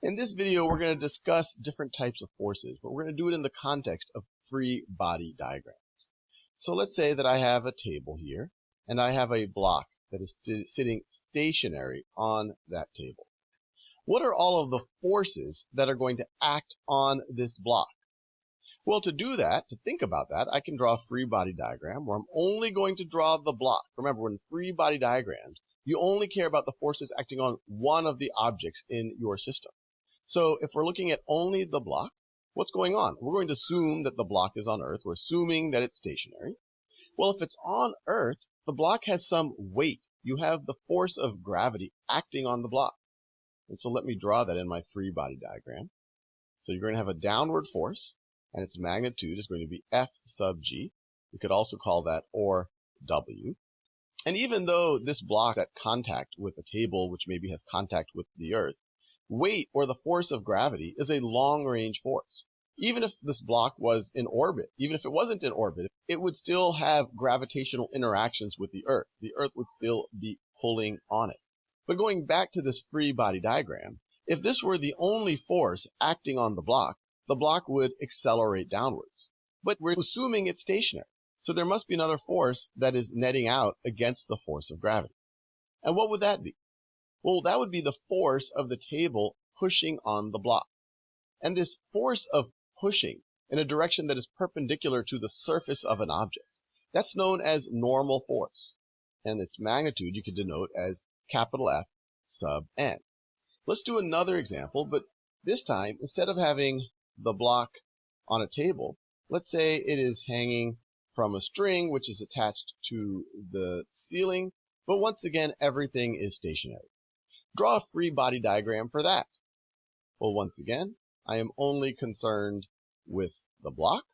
In this video, we're going to discuss different types of forces, but we're going to do it in the context of free body diagrams. So let's say that I have a table here, and I have a block that is sitting stationary on that table. What are all of the forces that are going to act on this block? Well, to do that, to think about that, I can draw a free body diagram where I'm only going to draw the block. Remember, in free body diagrams, you only care about the forces acting on one of the objects in your system. So if we're looking at only the block, what's going on? We're going to assume that the block is on Earth. We're assuming that it's stationary. Well, if it's on Earth, the block has some weight. You have the force of gravity acting on the block. And so let me draw that in my free body diagram. So you're going to have a downward force, and its magnitude is going to be F sub g. We could also call that or W. And even though this block has contact with a table, which maybe has contact with the Earth, weight, or the force of gravity, is a long-range force. Even if this block was in orbit, even if it wasn't in orbit, it would still have gravitational interactions with the Earth. The Earth would still be pulling on it. But going back to this free body diagram, if this were the only force acting on the block would accelerate downwards. But we're assuming it's stationary. So there must be another force that is netting out against the force of gravity. And what would that be? Well, that would be the force of the table pushing on the block. And this force of pushing in a direction that is perpendicular to the surface of an object, that's known as normal force. And its magnitude you could denote as capital F sub n. Let's do another example, but this time, instead of having the block on a table, let's say it is hanging from a string which is attached to the ceiling, but once again, everything is stationary. Draw a free body diagram for that. Well, once again, I am only concerned with the block.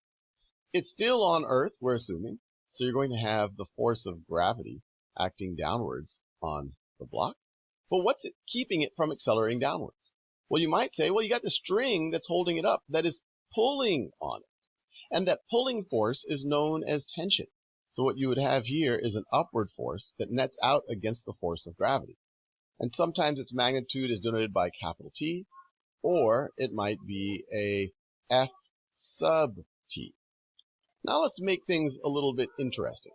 It's still on Earth, we're assuming, so you're going to have the force of gravity acting downwards on the block. But what's it keeping it from accelerating downwards? Well, you might say, well, you got the string that's holding it up that is pulling on it. And that pulling force is known as tension. So what you would have here is an upward force that nets out against the force of gravity. And sometimes its magnitude is denoted by capital T, or it might be a F sub T. Now let's make things a little bit interesting.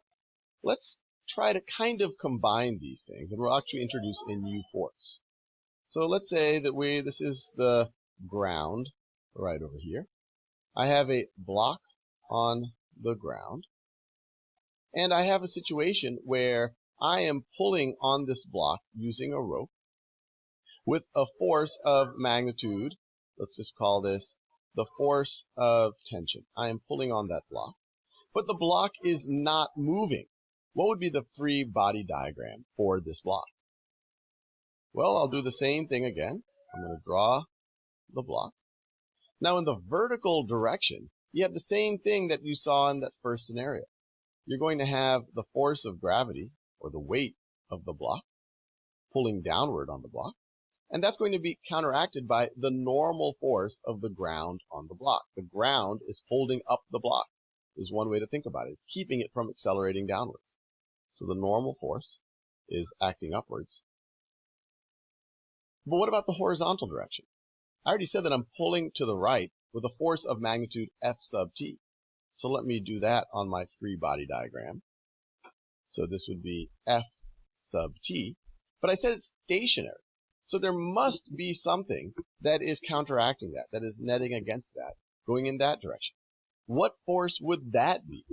Let's try to kind of combine these things, and we'll actually introduce a new force. So let's say that this is the ground right over here. I have a block on the ground, and I have a situation where I am pulling on this block using a rope with a force of magnitude. Let's just call this the force of tension. I am pulling on that block, but the block is not moving. What would be the free body diagram for this block? Well, I'll do the same thing again. I'm going to draw the block. Now in the vertical direction, you have the same thing that you saw in that first scenario. You're going to have the force of gravity, or the weight of the block, pulling downward on the block. And that's going to be counteracted by the normal force of the ground on the block. The ground is holding up the block, is one way to think about it. It's keeping it from accelerating downwards. So the normal force is acting upwards. But what about the horizontal direction? I already said that I'm pulling to the right with a force of magnitude F sub t. So let me do that on my free body diagram. So this would be F sub t. But I said it's stationary. So there must be something that is counteracting that, that is netting against that, going in that direction. What force would that be?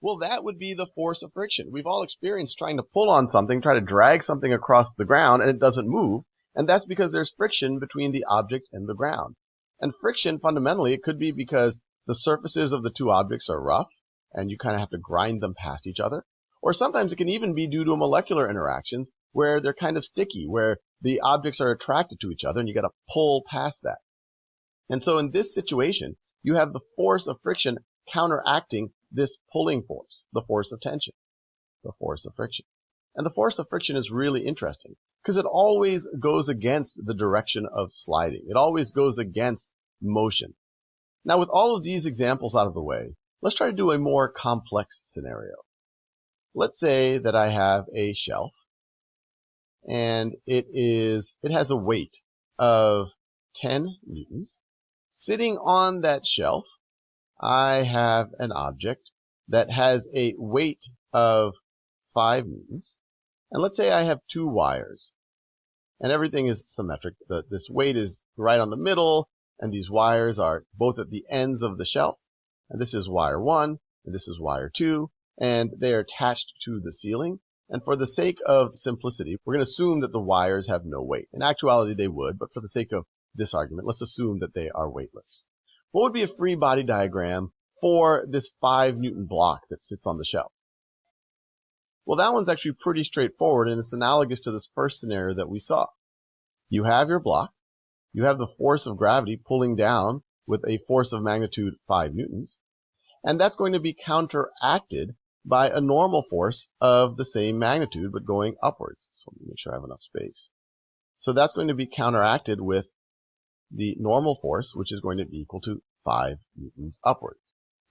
Well, that would be the force of friction. We've all experienced trying to pull on something, try to drag something across the ground, and it doesn't move. And that's because there's friction between the object and the ground. And friction, fundamentally, it could be because the surfaces of the two objects are rough, and you kind of have to grind them past each other. Or sometimes it can even be due to molecular interactions where they're kind of sticky, where the objects are attracted to each other, and you got to pull past that. And so in this situation, you have the force of friction counteracting this pulling force, the force of tension, the force of friction. And the force of friction is really interesting because it always goes against the direction of sliding. It always goes against motion. Now, with all of these examples out of the way, let's try to do a more complex scenario. Let's say that I have a shelf, and it has a weight of 10 newtons. Sitting on that shelf, I have an object that has a weight of 5 newtons. And let's say I have 2 wires. And everything is symmetric. This weight is right on the middle, and these wires are both at the ends of the shelf. And this is wire 1, and this is wire 2, and they are attached to the ceiling. And for the sake of simplicity, we're going to assume that the wires have no weight. In actuality, they would, but for the sake of this argument, let's assume that they are weightless. What would be a free body diagram for this 5 Newton block that sits on the shelf? Well, that one's actually pretty straightforward, and it's analogous to this first scenario that we saw. You have your block, you have the force of gravity pulling down with a force of magnitude 5 newtons, and that's going to be counteracted by a normal force of the same magnitude but going upwards. So let me make sure I have enough space. So that's going to be counteracted with the normal force, which is going to be equal to 5 newtons upward.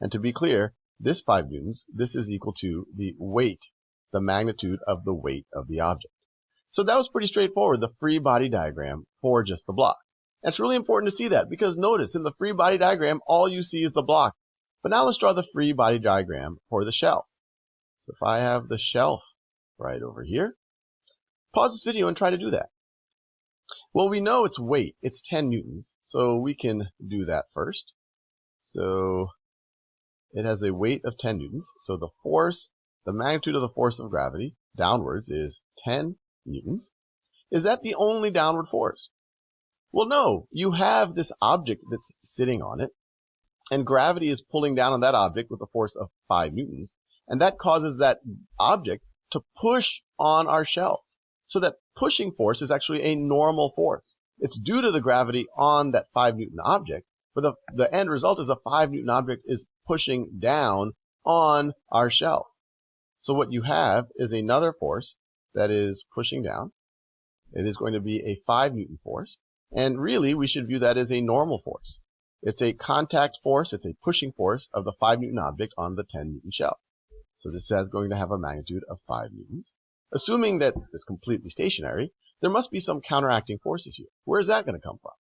And to be clear, this 5 newtons, this is equal to the weight, the magnitude of the weight of the object. So that was pretty straightforward, the free body diagram for just the block. And it's really important to see that because notice in the free body diagram, all you see is the block. But now let's draw the free body diagram for the shelf. So if I have the shelf right over here, pause this video and try to do that. Well, we know its weight, it's 10 newtons, so we can do that first. So it has a weight of 10 newtons, so the force, the magnitude of the force of gravity downwards is 10 newtons. Is that the only downward force? Well, no, you have this object that's sitting on it, and gravity is pulling down on that object with a force of 5 newtons, and that causes that object to push on our shelf. So that pushing force is actually a normal force. It's due to the gravity on that 5 Newton object, but the end result is the 5 Newton object is pushing down on our shelf. So what you have is another force that is pushing down. It is going to be a 5 Newton force, and really we should view that as a normal force. It's a contact force, it's a pushing force of the 5 Newton object on the 10 Newton shelf. So this is going to have a magnitude of 5 newtons. Assuming that it's completely stationary, there must be some counteracting forces here. Where is that going to come from?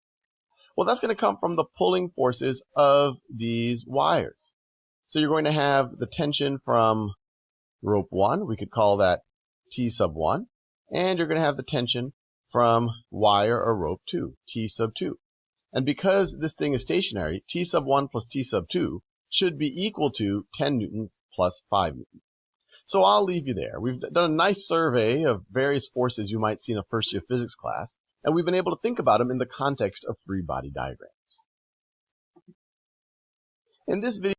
Well, that's going to come from the pulling forces of these wires. So you're going to have the tension from rope 1, we could call that T sub 1, and you're going to have the tension from wire or rope 2, T sub 2. And because this thing is stationary, T sub 1 plus T sub 2 should be equal to 10 newtons plus 5 newtons. So I'll leave you there. We've done a nice survey of various forces you might see in a first-year physics class, and we've been able to think about them in the context of free body diagrams. In this video,